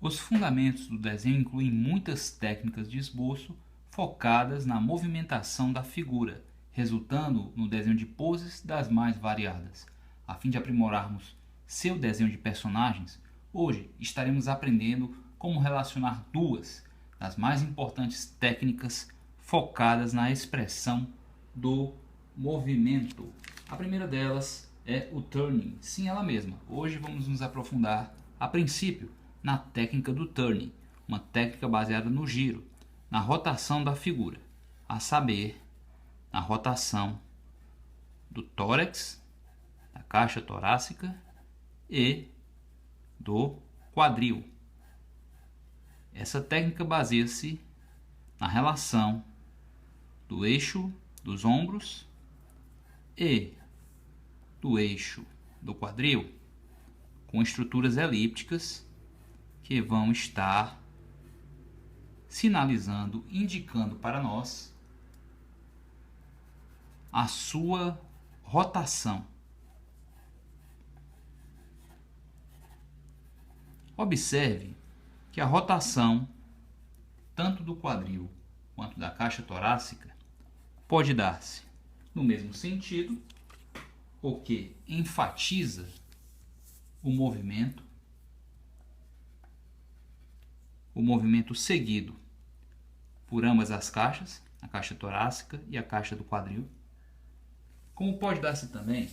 Os fundamentos do desenho incluem muitas técnicas de esboço focadas na movimentação da figura, resultando no desenho de poses das mais variadas. A fim de aprimorarmos seu desenho de personagens, hoje estaremos aprendendo como relacionar duas das mais importantes técnicas focadas na expressão do movimento. A primeira delas é o turning, sim, ela mesma. Hoje vamos nos aprofundar, a princípio, na técnica do turning, uma técnica baseada no giro, na rotação da figura, a saber, na rotação do tórax, da caixa torácica e do quadril. Essa técnica baseia-se na relação do eixo dos ombros e do eixo do quadril com estruturas elípticas que vão estar sinalizando, indicando para nós a sua rotação. Observe que a rotação tanto do quadril quanto da caixa torácica pode dar-se no mesmo sentido, o que enfatiza o movimento seguido por ambas as caixas, a caixa torácica e a caixa do quadril, como pode dar-se também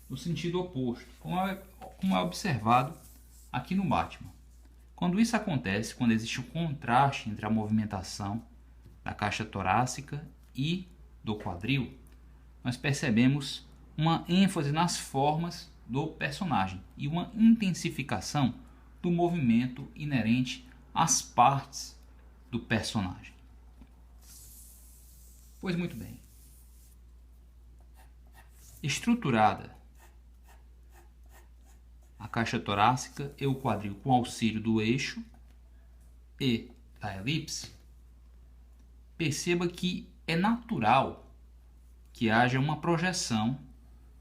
no sentido oposto, como é observado aqui no Batman. Quando isso acontece, quando existe um contraste entre a movimentação da caixa torácica e do quadril, nós percebemos uma ênfase nas formas do personagem e uma intensificação do movimento inerente às partes do personagem. Pois muito bem. Estruturada a caixa torácica e o quadril com auxílio do eixo e da elipse, perceba que é natural que haja uma projeção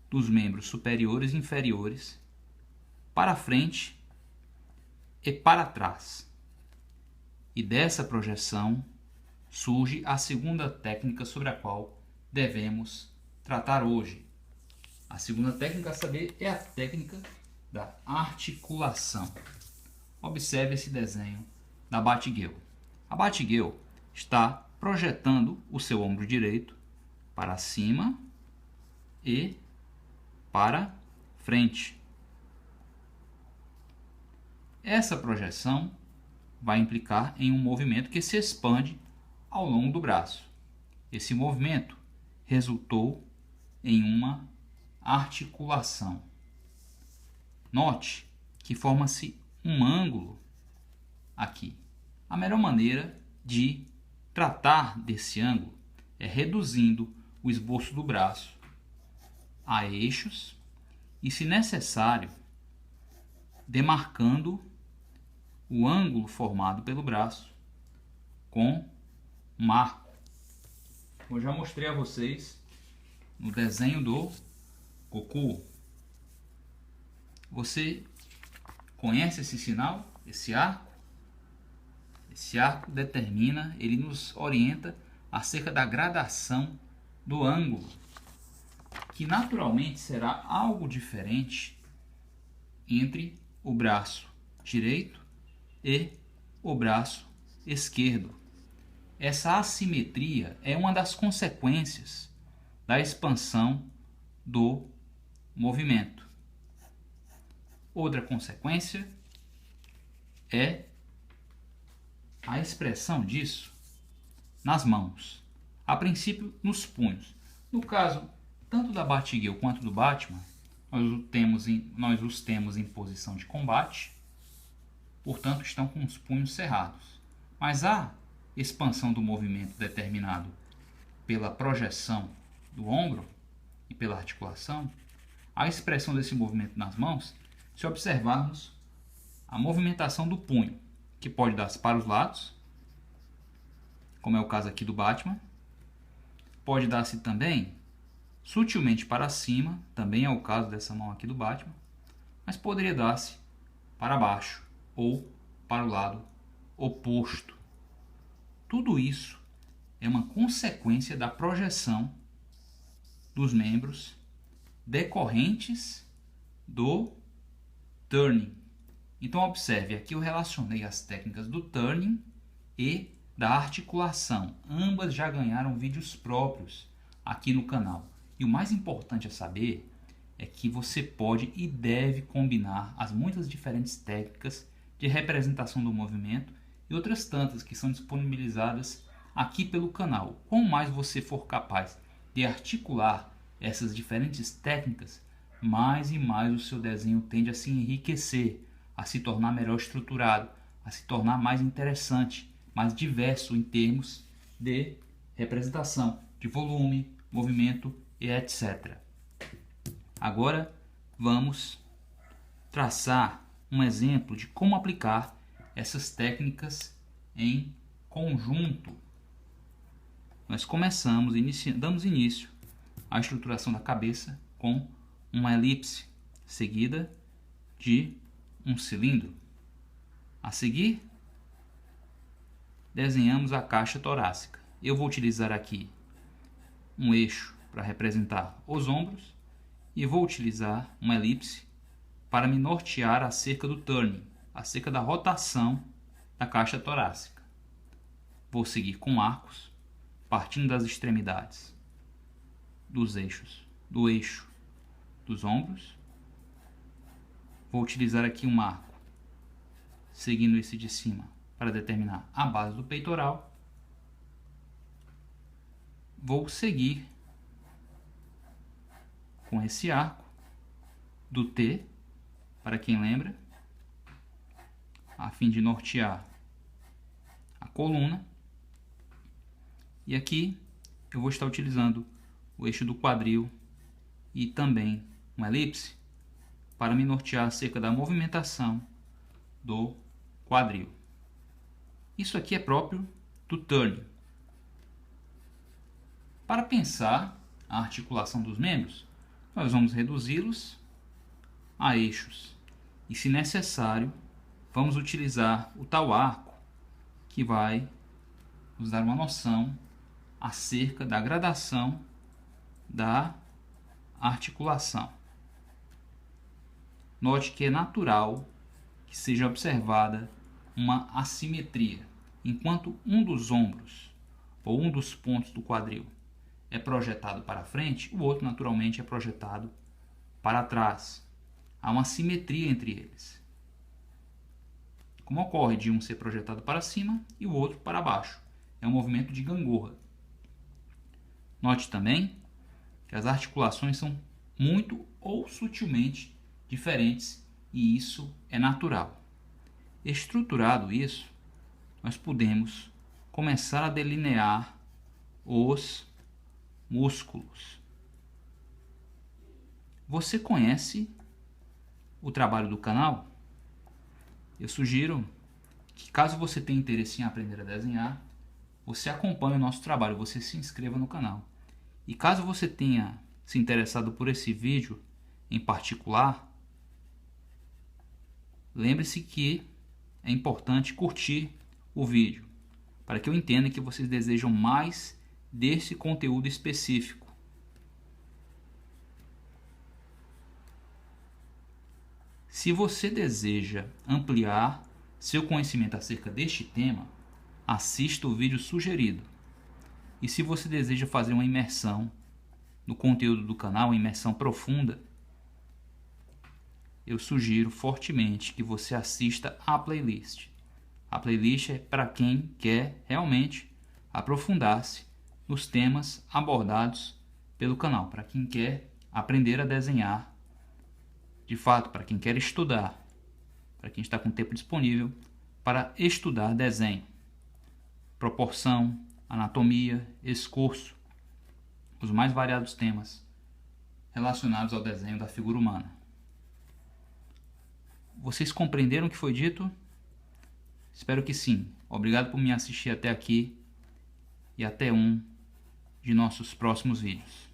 dos membros superiores e inferiores para frente e para trás. E dessa projeção surge a segunda técnica sobre a qual devemos tratar hoje. A segunda técnica a saber é a técnica da articulação. Observe esse desenho da Batgirl. A Batgirl está projetando o seu ombro direito para cima e para frente. Essa projeção vai implicar em um movimento que se expande ao longo do braço. Esse movimento resultou em uma articulação. Note que forma-se um ângulo aqui. A melhor maneira de tratar desse ângulo é reduzindo o esboço do braço a eixos e, se necessário, demarcando o ângulo formado pelo braço com um arco. Eu já mostrei a vocês no desenho do Goku. Você conhece esse sinal, esse arco? Esse arco determina, ele nos orienta acerca da gradação do ângulo, que naturalmente será algo diferente entre o braço direito e o braço esquerdo. Essa assimetria é uma das consequências da expansão do movimento. Outra consequência é a expressão disso nas mãos, a princípio nos punhos. No caso tanto da Batgirl quanto do Batman, nós os temos em posição de combate, portanto estão com os punhos cerrados. Mas a expansão do movimento determinado pela projeção do ombro e pela articulação, a expressão desse movimento nas mãos, se observarmos a movimentação do punho, que pode dar-se para os lados, como é o caso aqui do Batman, pode dar-se também sutilmente para cima, também é o caso dessa mão aqui do Batman, mas poderia dar-se para baixo ou para o lado oposto. Tudo isso é uma consequência da projeção dos membros decorrentes do turning. Então observe, aqui eu relacionei as técnicas do turning e da articulação. Ambas já ganharam vídeos próprios aqui no canal. E o mais importante a saber é que você pode e deve combinar as muitas diferentes técnicas de representação do movimento e outras tantas que são disponibilizadas aqui pelo canal. Quanto mais você for capaz de articular essas diferentes técnicas, mais e mais o seu desenho tende a se enriquecer, a se tornar melhor estruturado, a se tornar mais interessante, mais diverso em termos de representação, de volume, movimento e etc. Agora vamos traçar um exemplo de como aplicar essas técnicas em conjunto. Nós começamos, damos início à estruturação da cabeça com uma elipse, seguida de um cilindro. A seguir, desenhamos a caixa torácica. Eu vou utilizar aqui um eixo para representar os ombros e vou utilizar uma elipse para me nortear acerca do turning, acerca da rotação da caixa torácica. Vou seguir com arcos, partindo das extremidades do eixo dos ombros. Vou utilizar aqui um arco, seguindo esse de cima, para determinar a base do peitoral. Vou seguir com esse arco do T, para quem lembra, a fim de nortear a coluna. E aqui eu vou estar utilizando o eixo do quadril e também uma elipse para me nortear acerca da movimentação do quadril. Isso aqui é próprio do turning. Para pensar a articulação dos membros, nós vamos reduzi-los a eixos. E, se necessário, vamos utilizar o tal arco, que vai nos dar uma noção acerca da gradação da articulação. Note que é natural que seja observada uma assimetria. Enquanto um dos ombros ou um dos pontos do quadril é projetado para frente, o outro naturalmente é projetado para trás. Há uma simetria entre eles, como ocorre de um ser projetado para cima e o outro para baixo. É um movimento de gangorra. Note também que as articulações são muito ou sutilmente diferentes, e isso é natural. Estruturado isso, nós podemos começar a delinear os músculos. Você conhece o trabalho do canal? Eu sugiro que, caso você tenha interesse em aprender a desenhar, você acompanhe o nosso trabalho, você se inscreva no canal. E caso você tenha se interessado por esse vídeo em particular, lembre-se que é importante curtir o vídeo, para que eu entenda que vocês desejam mais desse conteúdo específico. Se você deseja ampliar seu conhecimento acerca deste tema, assista o vídeo sugerido. E se você deseja fazer uma imersão no conteúdo do canal, uma imersão profunda, eu sugiro fortemente que você assista à playlist. A playlist é para quem quer realmente aprofundar-se nos temas abordados pelo canal, para quem quer aprender a desenhar, de fato, para quem quer estudar, para quem está com tempo disponível para estudar desenho, proporção, anatomia, escorço, os mais variados temas relacionados ao desenho da figura humana. Vocês compreenderam o que foi dito? Espero que sim. Obrigado por me assistir até aqui e até um de nossos próximos vídeos.